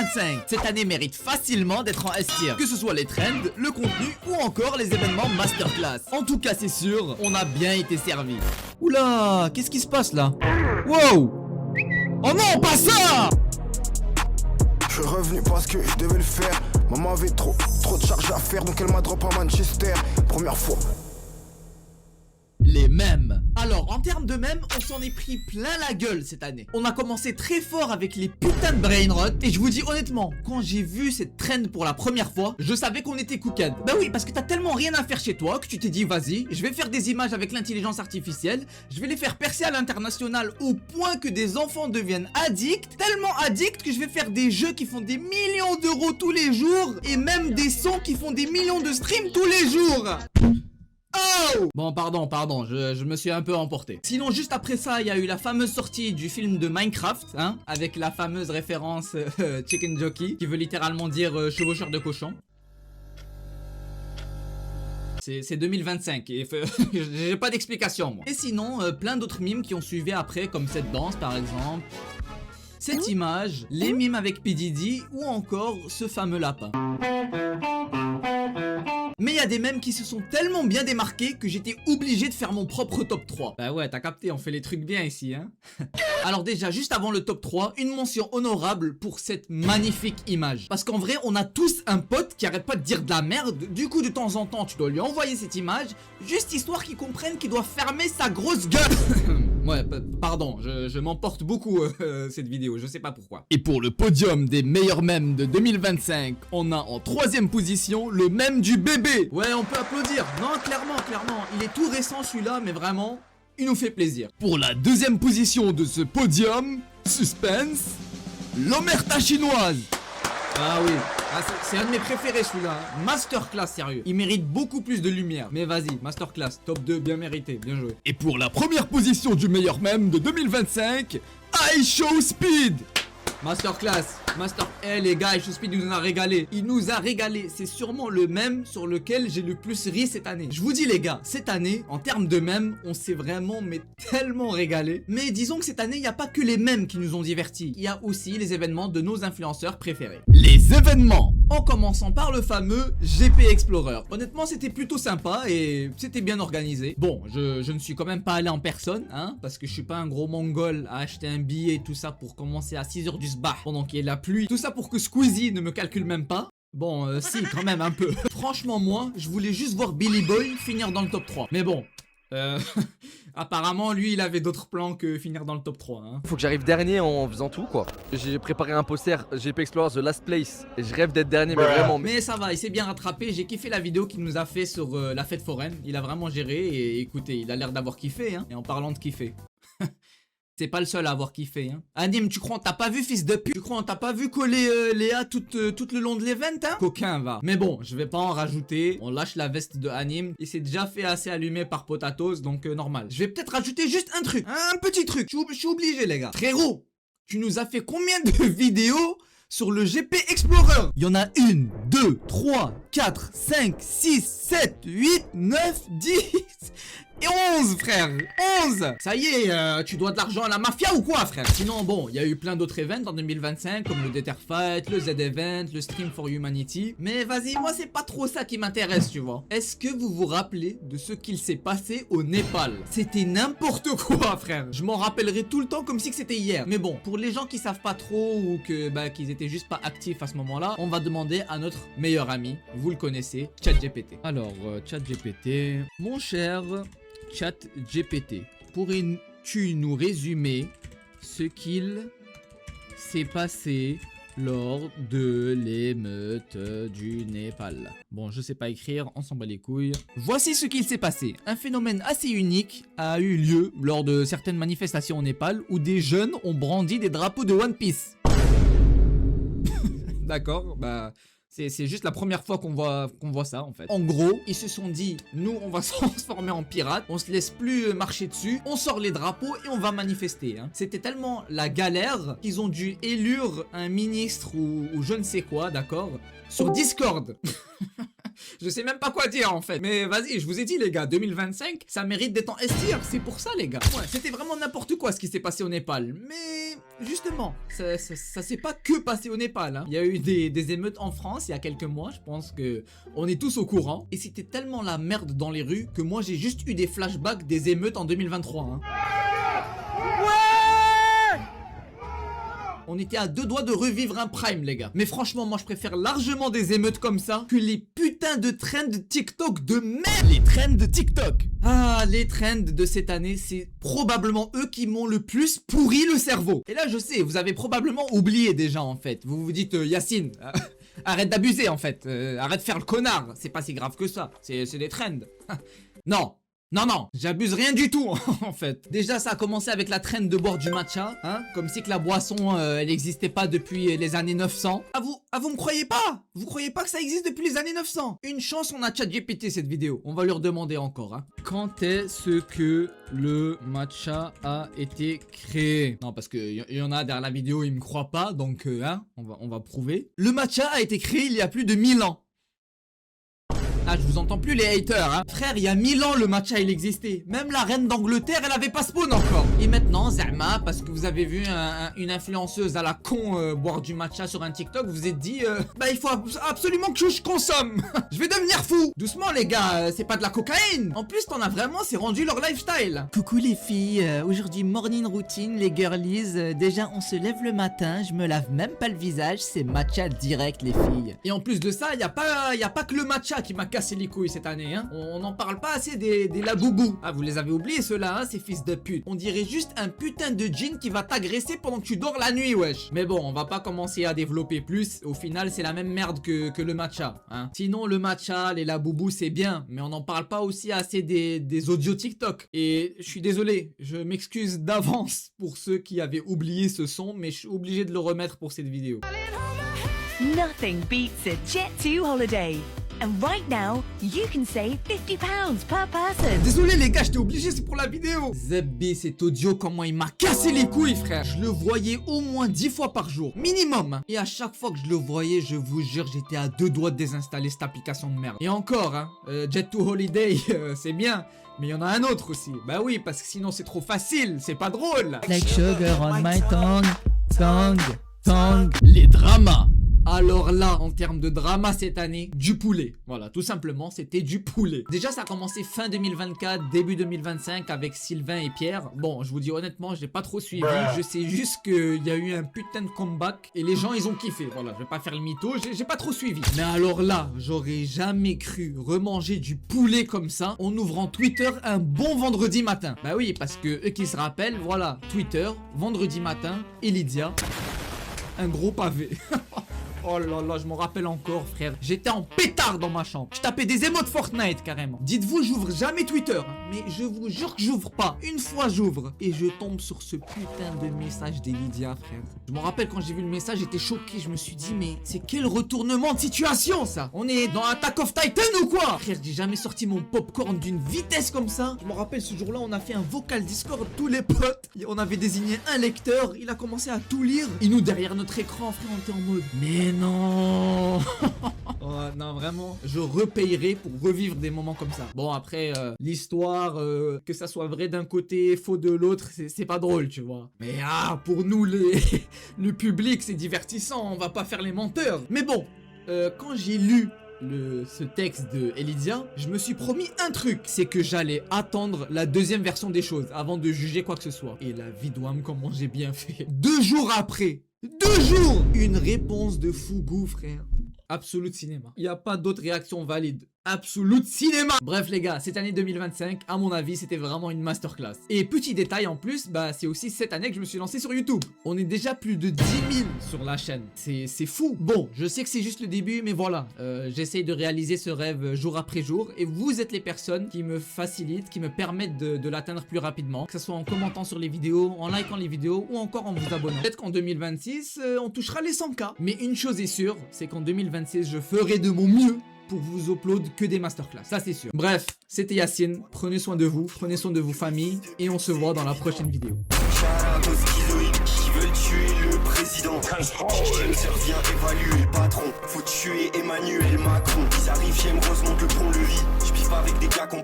2025. Cette année mérite facilement d'être en S-tier, que ce soit les trends, le contenu ou encore les événements masterclass. En tout cas c'est sûr, on a bien été servi. Oula, qu'est-ce qui se passe là? Wow! Oh non, pas ça! Je suis revenu parce que je devais le faire. Maman avait trop de charges à faire, donc elle m'a drop à Manchester. Première fois. Les mèmes. Alors en termes de mèmes, on s'en est pris plein la gueule cette année. On a commencé très fort avec les putains de brainrot. Et je vous dis honnêtement, quand j'ai vu cette trend pour la première fois, je savais qu'on était cooked. Bah oui, parce que t'as tellement rien à faire chez toi que tu t'es dit vas-y, je vais faire des images avec l'intelligence artificielle, je vais les faire percer à l'international au point que des enfants deviennent addicts, tellement addicts que je vais faire des jeux qui font des millions d'euros tous les jours et même des sons qui font des millions de streams tous les jours. Oh! Bon pardon, je me suis un peu emporté. Sinon juste après ça il y a eu la fameuse sortie du film de Minecraft, hein, avec la fameuse référence Chicken Jockey, qui veut littéralement dire chevaucheur de cochon. C'est 2025 et j'ai pas d'explication moi. Et sinon plein d'autres mimes qui ont suivi après, comme cette danse par exemple, cette image, les mimes avec P. Diddy ou encore ce fameux lapin. Mais il y a des mèmes qui se sont tellement bien démarqués que j'étais obligé de faire mon propre top 3. Bah ouais, t'as capté, on fait les trucs bien ici, hein. Alors déjà, juste avant le top 3, une mention honorable pour cette magnifique image. Parce qu'en vrai, on a tous un pote qui arrête pas de dire de la merde. Du coup, de temps en temps, tu dois lui envoyer cette image, juste histoire qu'il comprenne qu'il doit fermer sa grosse gueule. Ouais, pardon, je m'emporte beaucoup cette vidéo, je sais pas pourquoi. Et pour le podium des meilleurs mèmes de 2025, on a en 3ème position le mème du bébé. Ouais, on peut applaudir. Non, clairement, il est tout récent celui-là, mais vraiment, il nous fait plaisir. Pour la 2ème position de ce podium, suspense, l'omerta chinoise. Ah oui, c'est un de mes préférés celui-là, hein. Masterclass sérieux. Il mérite beaucoup plus de lumière. Mais vas-y, masterclass, top 2, bien mérité, bien joué. Et pour la première position du meilleur mème de 2025, I Show Speed. Masterclass, les gars, I Show Speed nous a régalé. Il nous a régalé. C'est sûrement le mème sur lequel j'ai le plus ri cette année. Je vous dis les gars, cette année, en termes de mèmes, on s'est vraiment mais tellement régalé. Mais disons que cette année, il n'y a pas que les mèmes qui nous ont divertis. Il y a aussi les événements de nos influenceurs préférés. Les événements, en commençant par le fameux GP Explorer. Honnêtement, c'était plutôt sympa et c'était bien organisé. Bon, je ne suis quand même pas allé en personne, hein, parce que je suis pas un gros mongol à acheter un billet et tout ça pour commencer à 6h du sbah pendant qu'il y a la pluie. Tout ça pour que Squeezie ne me calcule même pas. Bon, si, quand même un peu. Franchement, moi, je voulais juste voir Billy Boy finir dans le top 3. Mais bon, apparemment, lui, il avait d'autres plans que finir dans le top 3. Hein. Faut que j'arrive dernier en faisant tout, quoi. J'ai préparé un poster GP Explorer The Last Place. Et je rêve d'être dernier, mais vraiment. Mais ça va, il s'est bien rattrapé. J'ai kiffé la vidéo qu'il nous a fait sur la fête foraine. Il a vraiment géré et écoutez, il a l'air d'avoir kiffé. Hein. Et en parlant de kiffer. C'est pas le seul à avoir kiffé, hein. Anime, tu crois on t'a pas vu, fils de pute? Tu crois on t'a pas vu coller Léa tout le long de l'event, hein? Coquin, va. Mais bon, je vais pas en rajouter. On lâche la veste de Anime. Il s'est déjà fait assez allumer par Potatoes, donc normal. Je vais peut-être rajouter juste un truc. Un petit truc. Je suis obligé, les gars. Frérot, tu nous as fait combien de vidéos sur le GP Explorer? Il y en a 1, 2, 3, 4, 5, 6, 7, 8, 9, 10... Et 11 frère, 11. Ça y est, tu dois de l'argent à la mafia ou quoi frère? Sinon bon, il y a eu plein d'autres events en 2025 comme le Dether Fight, le Z-Event, le Stream for Humanity. Mais vas-y, moi c'est pas trop ça qui m'intéresse, tu vois. Est-ce que vous vous rappelez de ce qu'il s'est passé au Népal? C'était n'importe quoi frère. Je m'en rappellerai tout le temps comme si c'était hier. Mais bon, pour les gens qui savent pas trop ou que qu'ils étaient juste pas actifs à ce moment-là, on va demander à notre meilleur ami, vous le connaissez, ChatGPT. Alors, ChatGPT, mon cher ChatGPT, pourrais-tu nous résumer ce qu'il s'est passé lors de l'émeute du Népal? Bon, je sais pas écrire, on s'en bat les couilles. Voici ce qu'il s'est passé. Un phénomène assez unique a eu lieu lors de certaines manifestations au Népal où des jeunes ont brandi des drapeaux de One Piece. D'accord, bah... C'est juste la première fois qu'on voit ça en fait. En gros, ils se sont dit, nous on va se transformer en pirates, on se laisse plus marcher dessus, on sort les drapeaux et on va manifester. Hein. C'était tellement la galère qu'ils ont dû élire un ministre ou je ne sais quoi, d'accord, sur Discord. Je sais même pas quoi dire en fait. Mais vas-y, je vous ai dit les gars, 2025, ça mérite d'être en S-tier. C'est pour ça les gars. Ouais, c'était vraiment n'importe quoi ce qui s'est passé au Népal. Mais justement, ça s'est pas que passé au Népal. Hein. Il y a eu des émeutes en France il y a quelques mois. Je pense que on est tous au courant. Et c'était tellement la merde dans les rues que moi j'ai juste eu des flashbacks des émeutes en 2023. Hein. On était à deux doigts de revivre un prime les gars. Mais franchement moi je préfère largement des émeutes comme ça que les putains de trends TikTok de merde. Les trends de TikTok. Ah, les trends de cette année, c'est probablement eux qui m'ont le plus pourri le cerveau. Et là je sais, vous avez probablement oublié déjà en fait. Vous vous dites Yacine, arrête d'abuser en fait. Arrête de faire le connard. C'est pas si grave que ça. C'est des trends. Non. Non, j'abuse rien du tout en fait. Déjà ça a commencé avec la trend de boire du matcha, hein, comme si que la boisson elle n'existait pas depuis les années 900. Ah vous me croyez pas? Vous croyez pas que ça existe depuis les années 900? Une chance on a ChatGPT cette vidéo, on va lui redemander encore. Hein. Quand est-ce que le matcha a été créé? Non parce qu'il y en a derrière la vidéo, ils me croient pas, donc hein, on va prouver. Le matcha a été créé il y a plus de 1000 ans. Ah, je vous entends plus les haters, hein. Frère, il y a 1000 ans, le matcha, il existait. Même la reine d'Angleterre, elle avait pas spawn encore. Et maintenant, Zama, parce que vous avez vu une influenceuse à la con boire du matcha sur un TikTok, vous vous êtes dit, bah, il faut absolument que je consomme. Je vais devenir fou. Doucement, les gars, c'est pas de la cocaïne. En plus, t'en as vraiment, c'est rendu leur lifestyle. Coucou les filles, aujourd'hui, morning routine, les girlies. Déjà, on se lève le matin, je me lave même pas le visage, c'est matcha direct, les filles. Et en plus de ça, y a pas que le matcha qui m'a cassé les couilles cette année, hein. On n'en parle pas assez des laboubous. Ah, vous les avez oubliés ceux-là, hein, ces fils de pute. On dirait juste un putain de djinn qui va t'agresser pendant que tu dors la nuit, wesh. Mais bon, on va pas commencer à développer plus. Au final, c'est la même merde que le matcha, hein. Sinon, le matcha, les laboubous, c'est bien, mais on n'en parle pas aussi assez des audios TikTok. Et je suis désolé, je m'excuse d'avance pour ceux qui avaient oublié ce son, mais je suis obligé de le remettre pour cette vidéo. Nothing beats a Jet2 holiday. And right now, you can save £50 per person. Désolé les gars, j'étais obligé, c'est pour la vidéo. Zebbi, cet audio, comment il m'a cassé les couilles, frère. Je le voyais au moins 10 fois par jour, minimum. Et à chaque fois que je le voyais, je vous jure, j'étais à deux doigts de désinstaller cette application de merde. Et encore, hein, Jet2 Holiday, c'est bien. Mais il y en a un autre aussi. Bah oui, parce que sinon c'est trop facile, c'est pas drôle. Like sugar on my tongue. Les dramas. Alors là, en termes de drama cette année, du poulet. Voilà, tout simplement, c'était du poulet. Déjà, ça a commencé fin 2024, début 2025 avec Sylvain et Pierre. Bon, je vous dis honnêtement, je l'ai pas trop suivi. Je sais juste qu'il y a eu un putain de comeback et les gens, ils ont kiffé. Voilà, je vais pas faire le mytho, j'ai pas trop suivi. Mais alors là, j'aurais jamais cru remanger du poulet comme ça en ouvrant Twitter un bon vendredi matin. Bah oui, parce que eux qui se rappellent, voilà, Twitter, vendredi matin, et Lydia, un gros pavé. Oh là là, je m'en rappelle encore, frère. J'étais en pétard dans ma chambre. Je tapais des émotes Fortnite, carrément. Dites-vous, j'ouvre jamais Twitter. Hein, mais je vous jure que j'ouvre pas. Une fois, j'ouvre. Et je tombe sur ce putain de message d'Elydia, frère. Je me rappelle quand j'ai vu le message, j'étais choqué. Je me suis dit, mais c'est quel retournement de situation, ça? On est dans Attack of Titan ou quoi? Frère, j'ai jamais sorti mon popcorn d'une vitesse comme ça. Je me rappelle, ce jour-là, on a fait un vocal Discord, tous les potes. Et on avait désigné un lecteur. Il a commencé à tout lire. Et nous, derrière notre écran, frère, on était en mode, mais non. Oh, non, vraiment, je repayerai pour revivre des moments comme ça. Bon, après, l'histoire, que ça soit vrai d'un côté, faux de l'autre, c'est pas drôle, tu vois. Mais pour nous, le public, c'est divertissant, on va pas faire les menteurs. Mais bon, quand j'ai lu ce texte de Elydia, je me suis promis un truc, c'est que j'allais attendre la deuxième version des choses avant de juger quoi que ce soit. Et la vie doit me comment j'ai bien fait. 2 jours après, 2 jours, une réponse de Fougou, frère. Absolute Cinéma. Il n'y a pas d'autre réaction valide. Absolute Cinéma. Bref les gars, cette année 2025, à mon avis, c'était vraiment une masterclass. Et petit détail en plus, bah c'est aussi cette année que je me suis lancé sur YouTube. On est déjà plus de 10 000 sur la chaîne. C'est fou. Bon, je sais que c'est juste le début, mais voilà. J'essaye de réaliser ce rêve jour après jour. Et vous êtes les personnes qui me facilitent, qui me permettent de l'atteindre plus rapidement. Que ce soit en commentant sur les vidéos, en likant les vidéos ou encore en vous abonnant. Peut-être qu'en 2026, on touchera les 100K. Mais une chose est sûre, c'est qu'en 2026, je ferai de mon mieux pour vous upload que des masterclass, ça c'est sûr. Bref, c'était Yacine, prenez soin de vous, prenez soin de vos familles et on se voit dans la prochaine vidéo. Qui veulent tuer le président. Vient évaluer le patron. Faut tuer Emmanuel Macron. Ils arrivent, j'aime Rose monte le pont-levis. Je piffe avec des gars qu'on